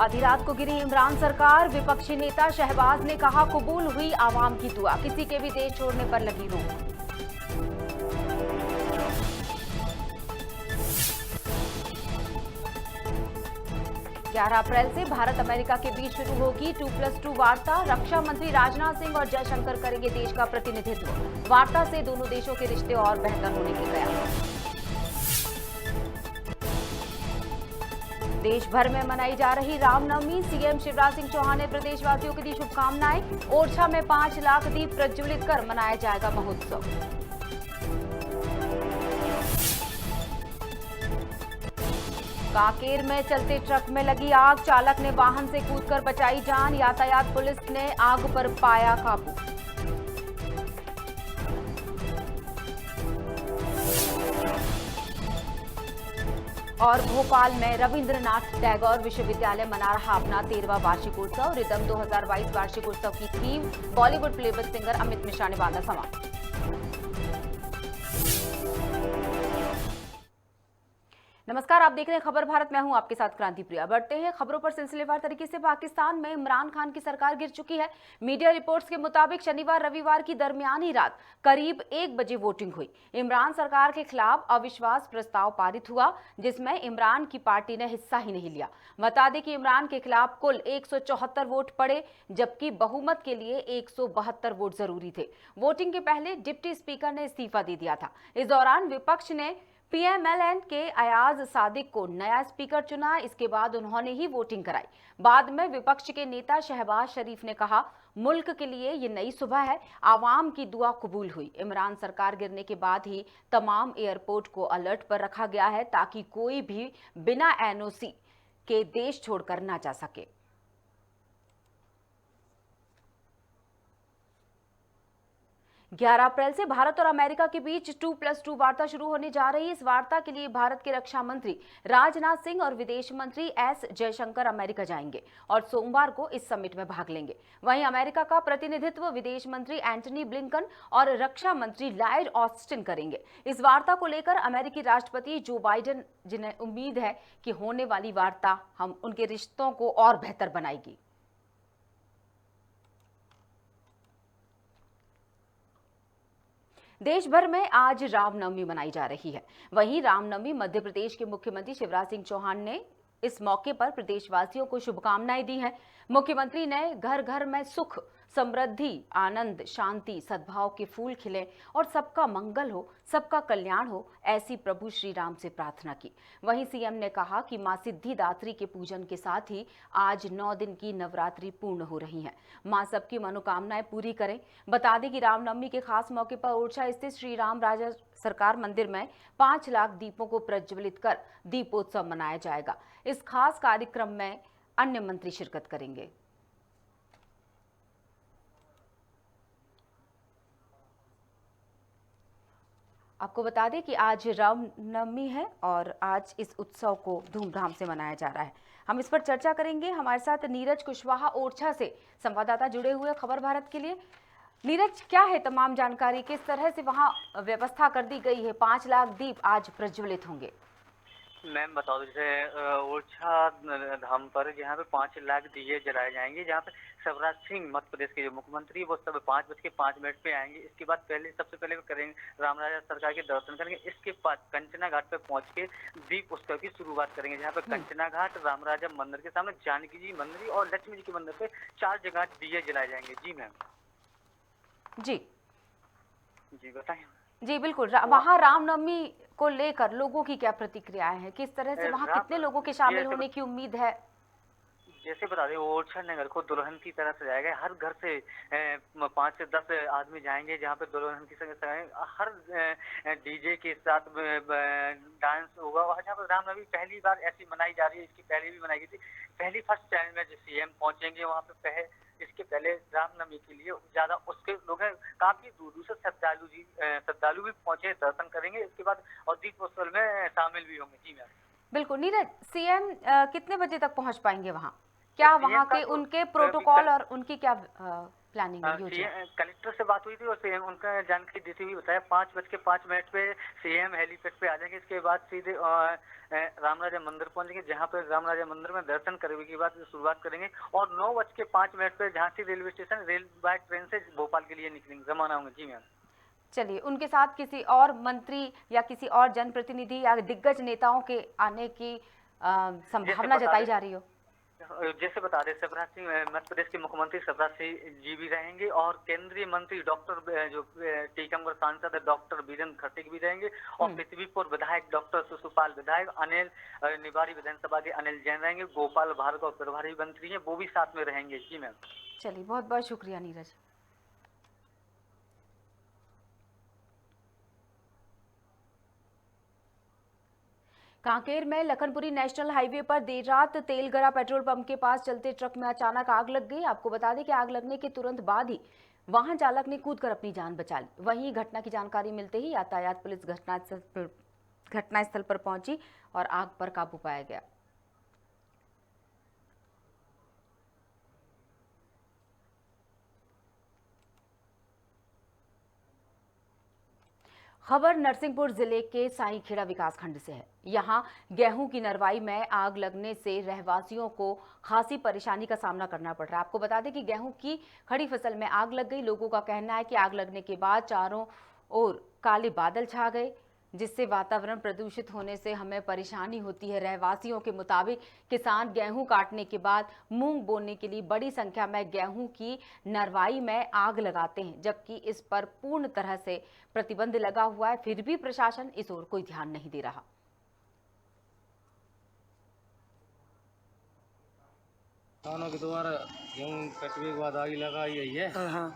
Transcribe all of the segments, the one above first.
आधी रात को गिरी इमरान सरकार, विपक्षी नेता शहबाज ने कहा कबूल हुई आवाम की दुआ, किसी के भी देश छोड़ने पर लगी रोक। ग्यारह अप्रैल से भारत अमेरिका के बीच शुरू होगी 2+2 वार्ता। रक्षा मंत्री राजनाथ सिंह और जयशंकर करेंगे देश का प्रतिनिधित्व। वार्ता से दोनों देशों के रिश्ते और बेहतर होने के कयास। देश भर में मनाई जा रही रामनवमी, सीएम शिवराज सिंह चौहान ने प्रदेशवासियों को दी शुभकामनाएं। ओरछा में 5 लाख दीप प्रज्वलित कर मनाया जाएगा महोत्सव। कांकेर में चलते ट्रक में लगी आग, चालक ने वाहन से कूदकर बचाई जान। यातायात पुलिस ने आग पर पाया काबू। और भोपाल में रविंद्रनाथ टैगोर विश्वविद्यालय मना रहा अपना 13वां वार्षिकोत्सव। रिदम 2022 वार्षिकोत्सव की theme Bollywood playback singer Amit Mishra ने बांधा समा। नमस्कार, आप देख रहे हैं खबर भारत। मैं हूं आपके साथ क्रांति प्रिया। बढ़ते हैं खबरों पर सिलसिलेवार तरीके से। पाकिस्तान में इमरान खान की सरकार गिर चुकी है। मीडिया रिपोर्ट्स के मुताबिक शनिवार रविवार की दरमियानी रात करीब 1 बजे वोटिंग हुई। इमरान सरकार के खिलाफ अविश्वास प्रस्ताव पारित हुआ, जिसमें इमरान की पार्टी ने हिस्सा ही नहीं लिया। बता दें कि इमरान के खिलाफ कुल 174 वोट पड़े, जबकि बहुमत के लिए 172 वोट जरूरी थे। वोटिंग के पहले डिप्टी स्पीकर ने इस्तीफा दे दिया था। इस दौरान विपक्ष ने पीएमएलएन के अयाज सादिक को नया स्पीकर चुना। इसके बाद उन्होंने ही वोटिंग कराई। बाद में विपक्ष के नेता शहबाज शरीफ ने कहा, मुल्क के लिए ये नई सुबह है, आवाम की दुआ कबूल हुई। इमरान सरकार गिरने के बाद ही तमाम एयरपोर्ट को अलर्ट पर रखा गया है, ताकि कोई भी बिना एनओसी के देश छोड़कर ना जा सके। ग्यारह अप्रैल से भारत और अमेरिका के बीच 2+2 वार्ता शुरू होने जा रही है। इस वार्ता के लिए भारत के रक्षा मंत्री राजनाथ सिंह और विदेश मंत्री एस जयशंकर अमेरिका जाएंगे और सोमवार को इस समिट में भाग लेंगे। वहीं अमेरिका का प्रतिनिधित्व विदेश मंत्री एंटनी ब्लिंकन और रक्षा मंत्री लॉयड ऑस्टिन करेंगे। इस वार्ता को लेकर अमेरिकी राष्ट्रपति जो बाइडेन, जिन्हें उम्मीद है कि होने वाली वार्ता हम उनके रिश्तों को और बेहतर बनाएगी। देश भर में आज रामनवमी मनाई जा रही है। वहीं रामनवमी मध्य प्रदेश के मुख्यमंत्री शिवराज सिंह चौहान ने इस मौके पर प्रदेशवासियों को शुभकामनाएं दी हैं। मुख्यमंत्री ने घर घर में सुख, समृद्धि, आनंद, शांति, सद्भाव के फूल खिले और सबका मंगल हो, सबका कल्याण हो, ऐसी प्रभु श्री राम से प्रार्थना की। वहीं सीएम ने कहा कि मां सिद्धिदात्री के पूजन के साथ ही आज 9 दिन की नवरात्रि पूर्ण हो रही है। मां सबकी मनोकामनाएं पूरी करें। बता दें कि रामनवमी के खास मौके पर ओरछा स्थित श्री राम राजा सरकार मंदिर में 5 लाख दीपों को प्रज्वलित कर दीपोत्सव मनाया जाएगा। इस खास कार्यक्रम में अन्य मंत्री शिरकत करेंगे। आपको बता दें कि आज रामनवमी है और आज इस उत्सव को धूमधाम से मनाया जा रहा है। हम इस पर चर्चा करेंगे। हमारे साथ नीरज कुशवाहा ओरछा से संवाददाता जुड़े हुए खबर भारत के लिए। नीरज, क्या है तमाम जानकारी, किस तरह से वहां व्यवस्था कर दी गई है? 5 लाख दीप आज प्रज्वलित होंगे। मैम बता दो, जैसे ओरछा धाम पर यहाँ पे 5 लाख दिए जलाए जाएंगे, जहाँ पे शिवराज सिंह मध्य प्रदेश के जो मुख्यमंत्री वो सब 5:05 पे आएंगे। इसके बाद सबसे पहले करेंगे रामराजा सरकार के दर्शन करेंगे। इसके बाद कंचना घाट पे पहुंच के दीप उत्सव की शुरुआत करेंगे, जहाँ पे कंचना घाट, रामराजा मंदिर के सामने जानकी जी मंदिर और लक्ष्मी जी के मंदिर पे 4 जगह दिए जलाए जाएंगे। जी मैम। जी बताएं। जी बिल्कुल। वहाँ रामनवमी को लेकर लोगों की क्या प्रतिक्रियाएं हैं? किस तरह से वहाँ कितने लोगों के शामिल होने की उम्मीद है? जैसे बता दें, ओरछा नगर को दुल्हन की तरह सजाएगा। हर घर से 5 से 10 आदमी जाएंगे, जहाँ पे दुल्हन की संग हर डीजे के साथ डांस होगा। और जहाँ पर रामनवमी पहली बार ऐसी मनाई जा रही है, इसकी पहले भी मनाई गई थी। पहली फर्स्ट टाइम में जो सीएम पहुंचेंगे वहाँ पे इसके पहले रामनवमी के लिए ज्यादा उसके लोग काफी दूर दूर से श्रद्धालु भी पहुंचे, दर्शन करेंगे। इसके बाद और दीपोत्सव में शामिल भी होंगे। जी मैम। बिल्कुल। नीरज, सीएम कितने बजे तक पहुंच पाएंगे वहाँ? क्या वहाँ के उनके प्रोटोकॉल और उनकी क्या प्लानिंग है, योजना? कलेक्टर से बात हुई थी और सीएम उनका जानकारी देते हुए बताया 5:05 पे सीएम हेलीपैड पे आ जाएंगे। इसके बाद सीधे रामराजा मंदिर पहुंचेंगे, जहां पर रामराजा मंदिर में दर्शन करने के बाद शुरुआत करेंगे और 9:05 पे Jhansi railway station rail by train से भोपाल के लिए निकलेंगे, रवाना होंगे। जी मैम। चलिए, उनके साथ किसी और मंत्री या किसी और जनप्रतिनिधि या दिग्गज नेताओं के आने की संभावना जताई जा रही हो? जैसे बता दें, शिवराज सिंह मध्य प्रदेश के मुख्यमंत्री शिवराज सिंह जी भी रहेंगे और केंद्रीय मंत्री डॉक्टर जो टीकमगढ़ सांसद है डॉक्टर वीरेंद्र खट्टिक भी रहेंगे और पृथ्वीपुर विधायक डॉक्टर शिशुपाल विधायक, अनिल निवाड़ी विधानसभा के अनिल जैन रहेंगे, गोपाल भार्गव प्रभारी मंत्री हैं, वो भी साथ में रहेंगे। जी मैम। चलिए, बहुत बहुत शुक्रिया नीरज। कांकेर में लखनपुरी नेशनल हाईवे पर देर रात तेलगरा पेट्रोल पंप के पास चलते ट्रक में अचानक आग लग गई। आपको बता दें कि आग लगने के तुरंत बाद ही वाहन चालक ने कूदकर अपनी जान बचा ली। वहीं घटना की जानकारी मिलते ही यातायात पुलिस घटनास्थल पर पहुंची और आग पर काबू पाया गया। खबर नरसिंहपुर जिले के साईखेड़ा विकासखंड से है। यहां गेहूं की नरवाई में आग लगने से रहवासियों को खासी परेशानी का सामना करना पड़ रहा है। आपको बता दें कि गेहूं की खड़ी फसल में आग लग गई। लोगों का कहना है कि आग लगने के बाद चारों ओर काले बादल छा गए, जिससे वातावरण प्रदूषित होने से हमें परेशानी होती है। रहवासियों के मुताबिक किसान गेहूं काटने के बाद मूंग बोने के लिए बड़ी संख्या में गेहूं की नरवाई में आग लगाते हैं, जबकि इस पर पूर्ण तरह से प्रतिबंध लगा हुआ है। फिर भी प्रशासन इस ओर कोई ध्यान नहीं दे रहा। किसानों के द्वारा गेहूं कटने के बाद आग लगाई गई है। हाँ,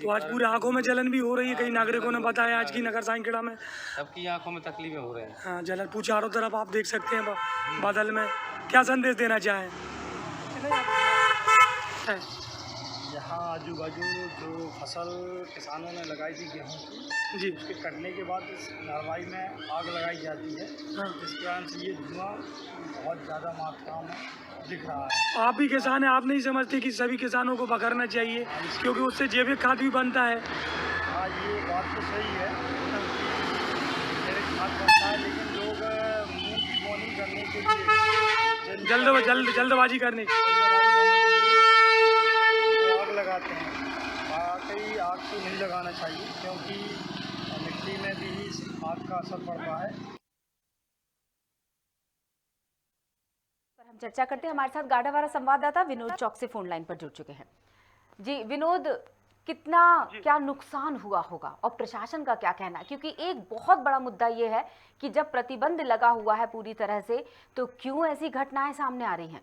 तो आज पूरे आंखों में जलन भी हो रही है। कई नागरिकों ने बताया आज की नगर साईखेड़ा में सबकी आंखों में तकलीफें हो रही हैं। हाँ, जलन पूरी चारों तरफ आप देख सकते हैं बादल में। क्या संदेश देना चाहें? यहाँ आजू बाजू जो फसल किसानों ने लगाई थी गेहूँ की जी, उसके कटने के बाद इस नरवाई में आग लगाई जाती है, जिस कारण से ये धुआं बहुत ज़्यादा मात्रा में दिख रहा है। आप भी किसान हैं, आप नहीं समझते कि सभी किसानों को पकड़ना चाहिए, क्योंकि उससे जैविक खाद भी बनता है? हाँ, ये बात तो सही है, जैविक खाद बनता है, लेकिन लोग मूंग की बोनी करने के लिए जल्दबाजी करने की आग लगाते हैं। वाकई आग तो नहीं लगाना चाहिए, क्योंकि मिट्टी में भी इस आग का असर पड़ता है। हम चर्चा करते हैं। हमारे साथ गाड़ावाड़ा संवाददाता विनोद चौक से फोन लाइन पर जुड़ चुके हैं। जी विनोद, कितना क्या नुकसान हुआ होगा और प्रशासन का क्या कहना है? क्योंकि एक बहुत बड़ा मुद्दा ये है कि जब प्रतिबंध लगा हुआ है पूरी तरह से, तो क्यों ऐसी घटनाएं सामने आ रही हैं?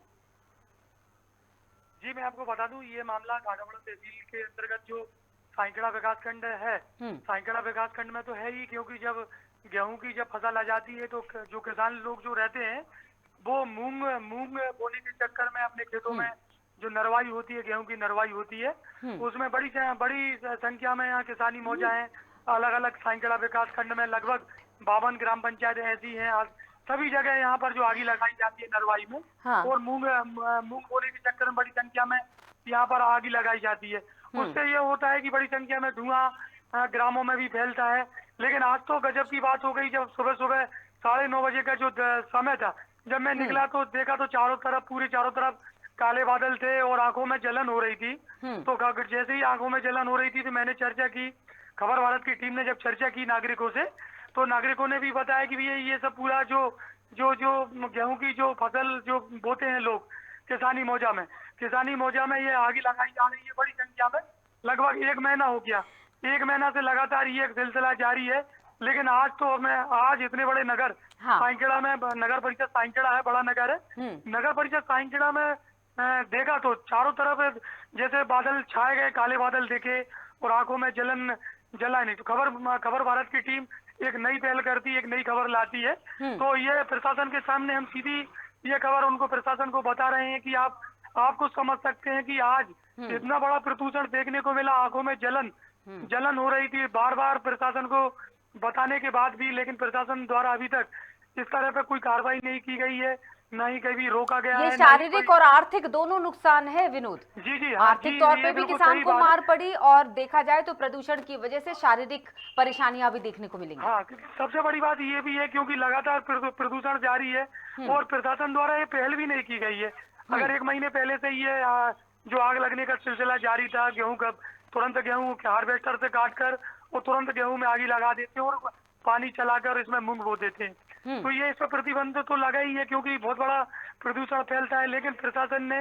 जी, मैं आपको बता दूं, ये मामला गाड़ावाड़ा तहसील के अंतर्गत जो साईखेड़ा विकासखंड है, साईखेड़ा विकासखंड में तो है ही, क्योंकि जब गेहूं की जब फसल आ जाती है तो जो किसान लोग जो रहते हैं वो मूंग बोने के चक्कर में अपने खेतों में जो नरवाई होती है, गेहूं की नरवाई होती है, उसमें बड़ी संख्या में यहाँ किसानी मौजा है। अलग अलग साईखेड़ा विकासखंड में लगभग 52 ग्राम पंचायतें ऐसी हैं। आज सभी जगह यहाँ पर जो आगी लगाई जाती है नरवाई में, और मूंग बोने के चक्कर में बड़ी संख्या में यहाँ पर आगी लगाई जाती है। उससे ये होता है कि बड़ी संख्या में धुआं ग्रामों में भी फैलता है। लेकिन आज तो गजब की बात हो गई, जब सुबह 9:30 बजे का जो समय था, जब मैं निकला तो देखा तो पूरे चारों तरफ काले बादल थे और आंखों में जलन हो रही थी। तो जैसे ही आंखों में जलन हो रही थी तो मैंने चर्चा की, खबर भारत की टीम ने जब चर्चा की नागरिकों से, तो नागरिकों ने भी बताया कि ये सब पूरा जो गेहूं की जो फसल जो बोते हैं लोग किसानी मौजा में ये आगे लगाई जा रही है बड़ी संख्या में। लगभग 1 महीना हो गया, 1 महीना से लगातार ये सिलसिला जारी है। लेकिन आज इतने बड़े नगर साईखेड़ा में, नगर परिषद साईखेड़ा है, बड़ा नगर है, नगर परिषद साईखेड़ा में देखा तो चारों तरफ जैसे बादल छाए गए, काले बादल देखे और आंखों में जला नहीं। तो खबर भारत की टीम एक नई पहल करती है, एक नई खबर लाती है। तो ये प्रशासन के सामने हम सीधी ये खबर उनको प्रशासन को बता रहे हैं कि आप कुछ समझ सकते हैं कि आज इतना बड़ा प्रदूषण देखने को मिला, आंखों में जलन हो रही थी बार बार प्रशासन को बताने के बाद भी, लेकिन प्रशासन द्वारा अभी तक इस तरह पे कोई कार्रवाई नहीं की गई है। ना ही कभी रोका गया ये है। शारीरिक और आर्थिक दोनों नुकसान है विनोद। जी जी हाँ, आर्थिक जी, तौर ये पे भी बिल्कुल किसान सही को बात है। मार पड़ी और देखा जाए तो प्रदूषण की वजह से शारीरिक परेशानियां भी देखने को मिलेंगी। हाँ, सबसे बड़ी बात ये भी है क्योंकि लगातार प्रदूषण जारी है और प्रशासन द्वारा ये पहल भी नहीं की गई है। अगर 1 महीने पहले से ये जो आग लगने का सिलसिला जारी था, गेहूं का तुरंत गेहूं हार्वेस्टर से काट कर वो तुरंत गेहूं में आगी लगा देते हैं और पानी चलाकर इसमें मूंग बो देते हैं। तो ये इस पर प्रतिबंध तो लगा ही है क्योंकि बहुत बड़ा प्रदूषण फैलता है, लेकिन प्रशासन ने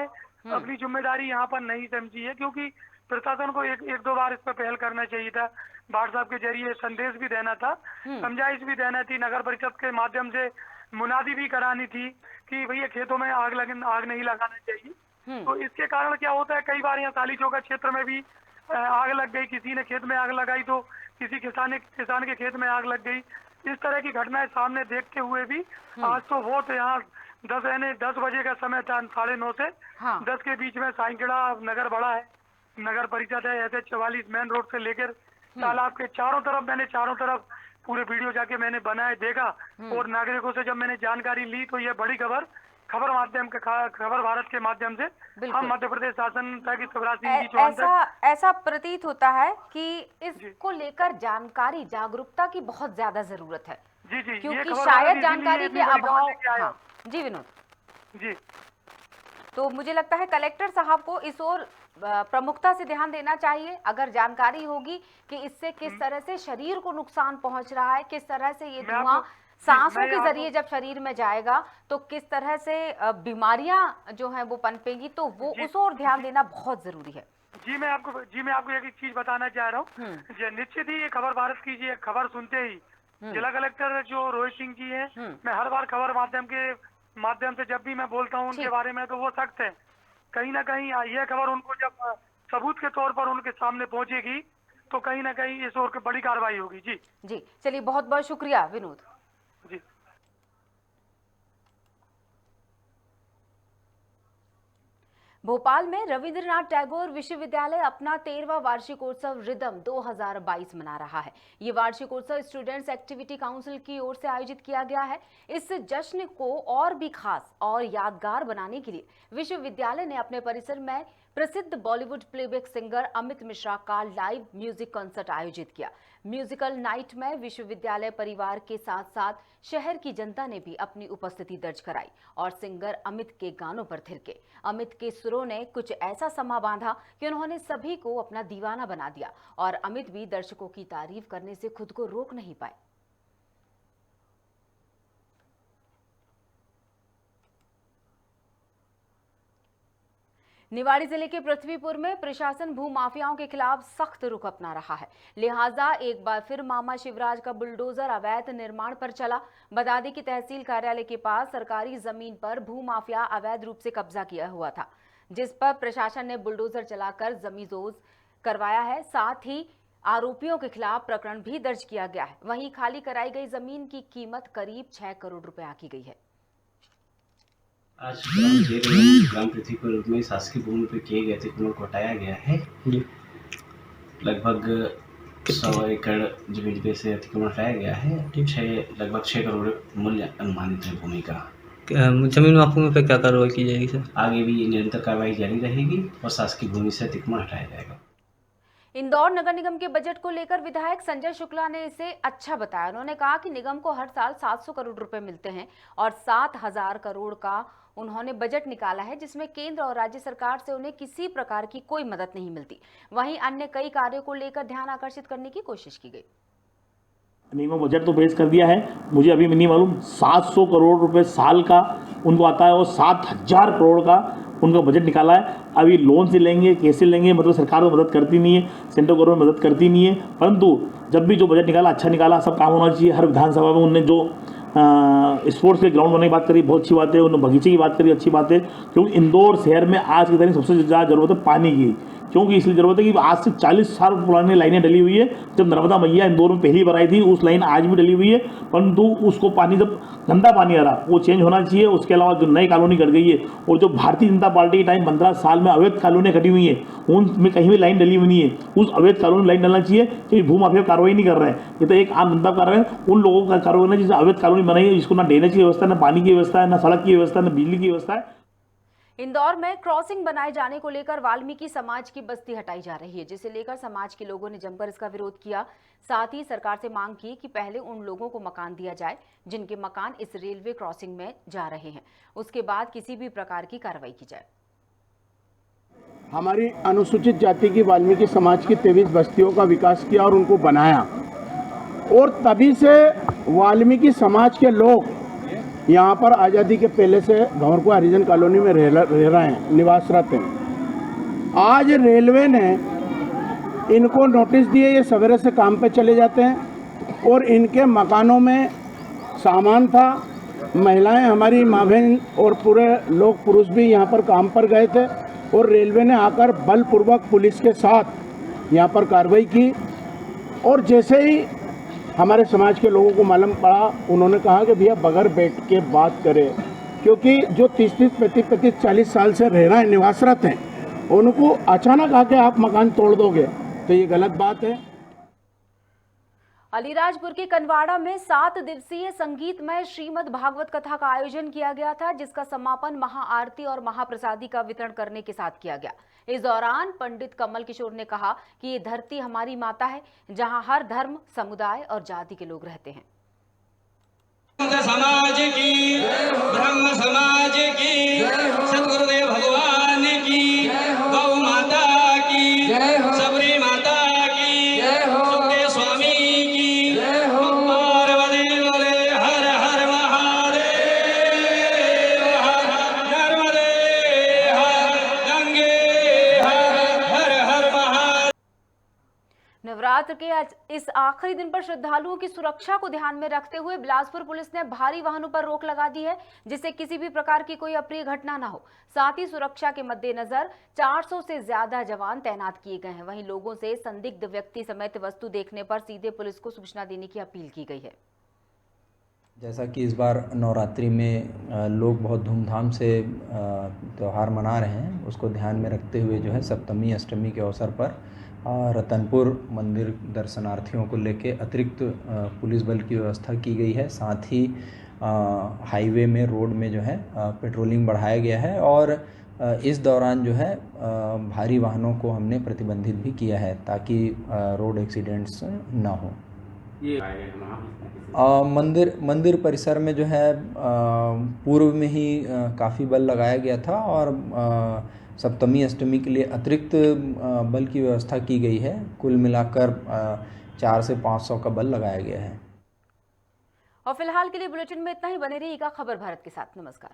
अपनी जिम्मेदारी यहाँ पर नहीं समझी है। क्योंकि प्रशासन को एक दो बार इस पर पहल करना चाहिए था, बाढ़ साहब के जरिए संदेश भी देना था, समझाइश भी देना थी, नगर परिषद के माध्यम से मुनादी भी करानी थी कि भैया खेतों में आग नहीं लगाना चाहिए। तो इसके कारण क्या होता है, कई बार यहाँ साली चौका क्षेत्र में भी आग लग गई, किसी ने खेत में आग लगाई तो किसी किसान के खेत में आग लग गई। इस तरह की घटनाएं सामने देखते हुए भी आज तो बहुत यहाँ 10 बजे का समय था, 9:30 से 10 के बीच में साइकिड़ा नगर बड़ा है, नगर परिषद है, ऐसे 44 मेन रोड से लेकर तालाब के चारों तरफ पूरे वीडियो जाके मैंने बनाए देखा और नागरिकों से जब मैंने जानकारी ली तो ये बड़ी खबर भारत के माध्यम से हम मध्य प्रदेश शासन की शिवराज सिंह जी चौहान ऐसा प्रतीत होता है कि इसको लेकर जानकारी जागरूकता की बहुत ज्यादा जरूरत है। जी जी, क्योंकि शायद जानकारी के अभाव। हाँ, जी विनोद जी, तो मुझे लगता है कलेक्टर साहब को इस ओर प्रमुखता से ध्यान देना चाहिए। अगर जानकारी होगी कि इससे किस तरह से शरीर को नुकसान पहुंच रहा है, किस तरह से ये धुआं सांसों के जरिए जब शरीर में जाएगा तो किस तरह से बीमारियां जो हैं वो पनपेंगी, तो वो उस ओर ध्यान देना बहुत जरूरी है। जी मैं आपको एक चीज बताना चाह रहा हूँ। निश्चित ही ये खबर भारत की जी खबर सुनते ही जिला कलेक्टर जो रोहित सिंह जी हैं, मैं हर बार खबर माध्यम से जब भी मैं बोलता हूँ उनके बारे में तो वो सख्त है। कहीं ना कहीं यह खबर उनको जब सबूत के तौर पर उनके सामने पहुंचेगी तो कहीं ना कहीं इस ओर की बड़ी कार्रवाई होगी। जी जी, चलिए बहुत बहुत शुक्रिया विनोद जी। भोपाल में रविंद्रनाथ टैगोर विश्वविद्यालय अपना 13वां वार्षिकोत्सव रिदम 2022 मना रहा है। ये वार्षिकोत्सव स्टूडेंट्स एक्टिविटी काउंसिल की ओर से आयोजित किया गया है। इस जश्न को और भी खास और यादगार बनाने के लिए विश्वविद्यालय ने अपने परिसर में प्रसिद्ध बॉलीवुड प्लेबैक सिंगर अमित मिश्रा का लाइव म्यूजिक कॉन्सर्ट आयोजित किया। म्यूजिकल नाइट में विश्वविद्यालय परिवार के साथ साथ शहर की जनता ने भी अपनी उपस्थिति दर्ज कराई और सिंगर अमित के गानों पर थिरके। अमित के सुरों ने कुछ ऐसा समा बांधा कि उन्होंने सभी को अपना दीवाना बना दिया और अमित भी दर्शकों की तारीफ करने से खुद को रोक नहीं पाए। निवाड़ी जिले के पृथ्वीपुर में प्रशासन भूमाफियाओं के खिलाफ सख्त रुख अपना रहा है। लिहाजा एक बार फिर मामा शिवराज का बुलडोजर अवैध निर्माण पर चला। बता दें कि तहसील कार्यालय के पास सरकारी जमीन पर भूमाफिया अवैध रूप से कब्जा किया हुआ था, जिस पर प्रशासन ने बुलडोजर चलाकर जमींदोज करवाया है। साथ ही आरोपियों के खिलाफ प्रकरण भी दर्ज किया गया है। वहीं खाली कराई गई जमीन की कीमत करीब 6 करोड़ रुपए आंकी गई है। आज ग्राम पृथ्वीपुर में शासकीय भूमि पर किए गए अतिक्रमण को हटाया गया है। लगभग 100 एकड़ जमीन पे से अतिक्रमण हटाया गया है। लगभग 6 करोड़ मूल्य अनुमानित है भूमि का। जमीन माफियाओं पे क्या कार्रवाई की जाएगी सर? आगे भी निरंतर कार्रवाई जारी रहेगी और शासकीय भूमि से अतिक्रमण हटाया जाएगा। इंदौर नगर निगम के बजट को लेकर विधायक संजय शुक्ला ने इसे अच्छा बताया। उन्होंने कहा कि निगम को हर साल 700 करोड़ रुपए मिलते हैं और 7,000 करोड़ का उन्होंने बजट निकाला है, जिसमें केंद्र और राज्य सरकार से उन्हें किसी प्रकार की कोई मदद नहीं मिलती। वहीं अन्य कई कार्यों को लेकर ध्यान आकर्षित करने की कोशिश की गई। निगम बजट तो पेश कर दिया है, मुझे अभी नहीं मालूम 700 करोड़ रुपए साल का उनको आता है और 7,000 करोड़ का उनका बजट निकाला है। अभी लोन से लेंगे कैसे लेंगे, मतलब सरकार को मदद करती नहीं है, सेंट्रल गवर्नमेंट मदद करती नहीं है। परंतु जब भी जो बजट निकाला अच्छा निकाला, सब काम होना चाहिए। हर विधानसभा में उनने जो स्पोर्ट्स के ग्राउंड बनने की बात करी, बहुत अच्छी बात है। उन्होंने बगीचे की बात करी, अच्छी बात है। क्योंकि इंदौर शहर में आज के दिन सबसे ज़्यादा जरूरत है पानी की। क्योंकि इसलिए ज़रूरत है कि आज से 40 साल पुरानी लाइनें डली हुई है। जब नर्मदा मैया इंदौर में पहली बार आई थी उस लाइन आज भी डली हुई है, परंतु उसको पानी जब गंदा पानी आ रहा वो चेंज होना चाहिए। उसके अलावा जो नई कॉलोनी कट गई है और जो भारतीय जनता पार्टी के टाइम 15 साल में अवैध कॉलोनियाँ कटी हुई हैं उनमें कहीं भी लाइन डली हुई नहीं है। उस अवैध कॉलोनी लाइन डलना चाहिए क्योंकि भूमाफिया कार्रवाई नहीं कर रहे हैं। ये तो एक आम जनता कर रहे हैं। उन लोगों का कार्रवाई करना जिससे अवैध कॉलोनी बनाई है, जिसको ना ड्रेनेज की व्यवस्था, ना पानी की व्यवस्था है, ना सड़क की व्यवस्था, ना बिजली की व्यवस्था है। इंदौर में क्रॉसिंग बनाए जाने को लेकर वाल्मीकि समाज की बस्ती हटाई जा रही है, जिसे लेकर समाज के लोगों ने जमकर इसका विरोध किया। साथ ही सरकार से मांग की कि पहले उन लोगों को मकान दिया जाए जिनके मकान इस रेलवे क्रॉसिंग में जा रहे हैं, उसके बाद किसी भी प्रकार की कार्रवाई की जाए। हमारी अनुसूचित जाति की वाल्मीकि समाज की 23 बस्तियों का विकास किया और उनको बनाया, और तभी से वाल्मीकि समाज के लोग यहाँ पर आज़ादी के पहले से भंवरकुआ हरिजन कॉलोनी में रह रहे हैं, निवासरत हैं। आज रेलवे ने इनको नोटिस दिए, ये सवेरे से काम पे चले जाते हैं और इनके मकानों में सामान था। महिलाएं, हमारी माँ बहन और पूरे लोग पुरुष भी यहाँ पर काम पर गए थे और रेलवे ने आकर बलपूर्वक पुलिस के साथ यहाँ पर कार्रवाई की। और जैसे ही हमारे समाज के लोगों को मालूम पड़ा, उन्होंने कहा कि भैया बगैर बैठ के बात करें, क्योंकि जो 30-30, 35-35, 40 साल से रह रहे हैं, निवासरत हैं, उनको अचानक आके आप मकान तोड़ दोगे तो ये गलत बात है। अलीराजपुर के कनवाड़ा में 7 दिवसीय संगीतमय श्रीमद् भागवत कथा का आयोजन किया गया था, जिसका समापन महाआरती और महाप्रसादी का वितरण करने के साथ किया गया। इस दौरान पंडित कमल किशोर ने कहा कि ये धरती हमारी माता है, जहां हर धर्म, समुदाय और जाति के लोग रहते हैं। समाज की, ब्रह्म समाज की, सतगुरुदेव भगवान की, गौ माता की, सबरी माता की, सुखदेव स्वामी की, पार्वती बोले हर हर महादेव, नर्मदे हर, गंगे हर, हर हर महादेव। नवरात्र के आज इस आखिरी दिन पर श्रद्धालुओं की सुरक्षा को ध्यान में रखते हुए बिलासपुर पुलिस ने भारी वाहनों पर रोक लगा दी है, जिससे किसी भी प्रकार की कोई अप्रिय घटना न हो। साथ ही सुरक्षा के मद्देनजर 400 से ज्यादा जवान तैनात किए गए हैं। वहीं लोगों से संदिग्ध व्यक्ति समेत वस्तु देखने पर सीधे पुलिस को सूचना देने की अपील की गई है। जैसा कि इस बार नवरात्रि में लोग बहुत धूमधाम से त्यौहार मना रहे हैं, उसको ध्यान में रखते हुए जो है सप्तमी अष्टमी के अवसर पर रतनपुर मंदिर दर्शनार्थियों को लेके अतिरिक्त पुलिस बल की व्यवस्था की गई है। साथ ही हाईवे में, रोड में जो है पेट्रोलिंग बढ़ाया गया है और इस दौरान जो है भारी वाहनों को हमने प्रतिबंधित भी किया है ताकि रोड एक्सीडेंट्स ना हो। मंदिर परिसर में जो है पूर्व में ही काफ़ी बल लगाया गया था और सप्तमी अष्टमी के लिए अतिरिक्त बल की व्यवस्था की गई है। कुल मिलाकर 400 से 500 का बल लगाया गया है। और फिलहाल के लिए बुलेटिन में इतना ही। बने रहिएगा खबर भारत के साथ। नमस्कार।